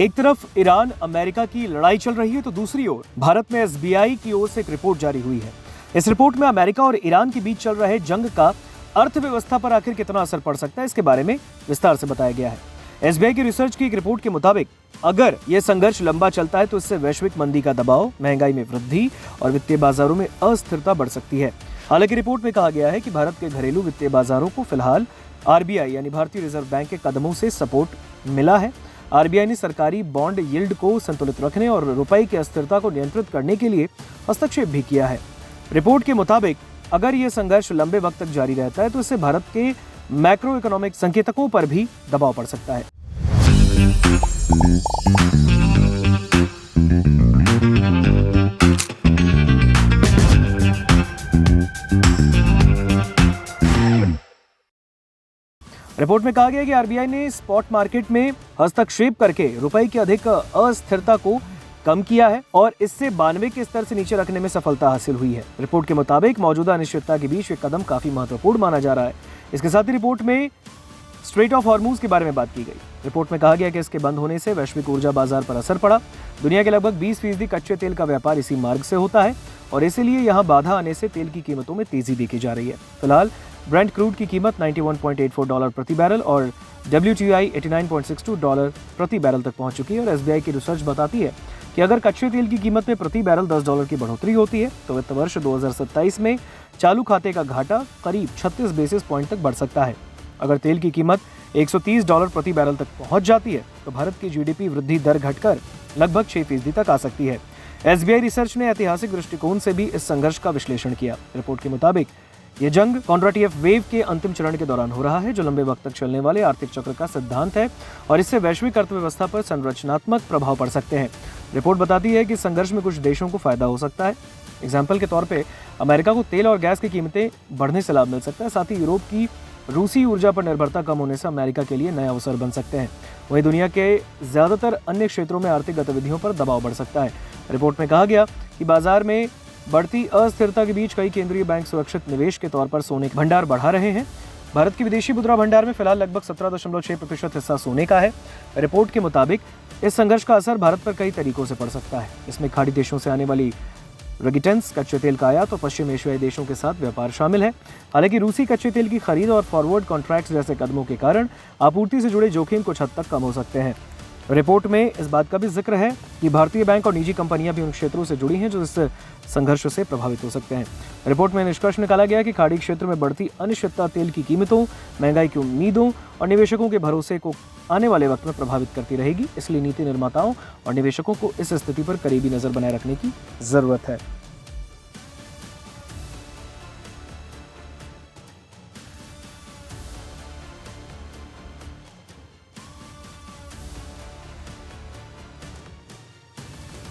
एक तरफ Iran America की लड़ाई चल रही है तो दूसरी ओर भारत में एसबीआई की ओर से एक रिपोर्ट जारी हुई है। इस रिपोर्ट में अमेरिका और ईरान के बीच चल रहे जंग का अर्थव्यवस्था पर आखिर कितना असर पड़ सकता है, इसके बारे में विस्तार से बताया गया है। एसबीआई की रिसर्च की एक रिपोर्ट के मुताबिक अगर यह संघर्ष लंबा चलता है तो इससे वैश्विक मंदी का दबाव, महंगाई में वृद्धि और वित्तीय बाजारों में अस्थिरता बढ़ सकती है। हालांकि रिपोर्ट में कहा गया है कि भारत के घरेलू वित्तीय बाजारों को फिलहाल आरबीआई यानी भारतीय रिजर्व बैंक के कदमों से सपोर्ट मिला है। आरबीआई ने सरकारी बॉन्ड यील्ड को संतुलित रखने और रुपए की अस्थिरता को नियंत्रित करने के लिए हस्तक्षेप भी किया है। रिपोर्ट के मुताबिक अगर यह संघर्ष लंबे वक्त तक जारी रहता है तो इससे भारत के मैक्रो इकोनॉमिक संकेतकों पर भी दबाव पड़ सकता है। रिपोर्ट में कहा गया कि आरबीआई ने स्पॉट मार्केट में हस्तक्षेप करके रुपए की अधिक अस्थिरता को कम किया है और इससे 92 के स्तर से नीचे रखने में सफलता हासिल हुई है। रिपोर्ट के मुताबिक मौजूदा अनिश्चितता के बीच ये कदम काफी महत्वपूर्ण माना जा रहा है। इसके साथ ही रिपोर्ट में स्ट्रेट ऑफ हॉर्मूज के बारे में बात की गई। रिपोर्ट में कहा गया कि इसके बंद होने से वैश्विक ऊर्जा बाजार पर असर पड़ा। दुनिया के लगभग 20% कच्चे तेल का व्यापार इसी मार्ग से होता है और इसीलिए यहाँ बाधा आने से तेल की कीमतों में तेजी देखी जा रही है। फिलहाल ब्रेंट क्रूड की कीमत $91.84 प्रति बैरल और WTI $89.62 प्रति बैरल तक पहुंच चुकी है और एसबीआई की रिसर्च बताती है कि अगर कच्चे तेल की कीमत में प्रति बैरल $10 की बढ़ोतरी होती है तो वित्त वर्ष 2027 में चालू खाते का घाटा करीब 36 बेसिस पॉइंट तक बढ़ सकता है। अगर तेल की कीमत $130 प्रति बैरल तक पहुंच जाती है तो भारत की जीडीपी वृद्धि दर घटकर लगभग 6% तक आ सकती है। एसबीआई रिसर्च ने ऐतिहासिक दृष्टिकोण से भी इस संघर्ष का विश्लेषण किया। रिपोर्ट के मुताबिक ये जंग कॉन्ट्राटिव वेव के अंतिम चरण के दौरान हो रहा है, जो लंबे वक्त तक चलने वाले आर्थिक चक्र का सिद्धांत है और इससे वैश्विक अर्थव्यवस्था पर संरचनात्मक प्रभाव पड़ सकते हैं। रिपोर्ट बताती है कि संघर्ष में कुछ देशों को फायदा हो सकता है। एग्जाम्पल के तौर पे अमेरिका को तेल और गैस की कीमतें बढ़ने से लाभ मिल सकता है। साथ ही यूरोप की रूसी ऊर्जा पर निर्भरता कम होने से अमेरिका के लिए नए अवसर बन सकते हैं। वहीं दुनिया के ज्यादातर अन्य क्षेत्रों में आर्थिक गतिविधियों पर दबाव बढ़ सकता है। रिपोर्ट में कहा गया कि बाजार में बढ़ती अस्थिरता के बीच कई केंद्रीय बैंक सुरक्षित निवेश के तौर पर सोने का भंडार बढ़ा रहे हैं। भारत की विदेशी मुद्रा भंडार में फिलहाल लगभग 17.6% हिस्सा सोने का है। रिपोर्ट के मुताबिक इस संघर्ष का असर भारत पर कई तरीकों से पड़ सकता है। इसमें खाड़ी देशों से आने वाली रेमिटेंस, कच्चे तेल का आयात और पश्चिम एशियाई देशों के साथ व्यापार शामिल है। हालांकि रूसी कच्चे तेल की खरीद और फॉरवर्ड कॉन्ट्रैक्ट्स जैसे कदमों के कारण आपूर्ति से जुड़े जोखिम कुछ हद तक कम हो सकते हैं। रिपोर्ट में इस बात का भी जिक्र है कि भारतीय बैंक और निजी कंपनियां भी उन क्षेत्रों से जुड़ी हैं जो इस संघर्ष से प्रभावित हो सकते हैं। रिपोर्ट में निष्कर्ष निकाला गया कि खाड़ी क्षेत्र में बढ़ती अनिश्चितता तेल की कीमतों, महंगाई की उम्मीदों और निवेशकों के भरोसे को आने वाले वक्त में प्रभावित करती रहेगी। इसलिए नीति निर्माताओं और निवेशकों को इस स्थिति पर करीबी नजर बनाए रखने की जरूरत है।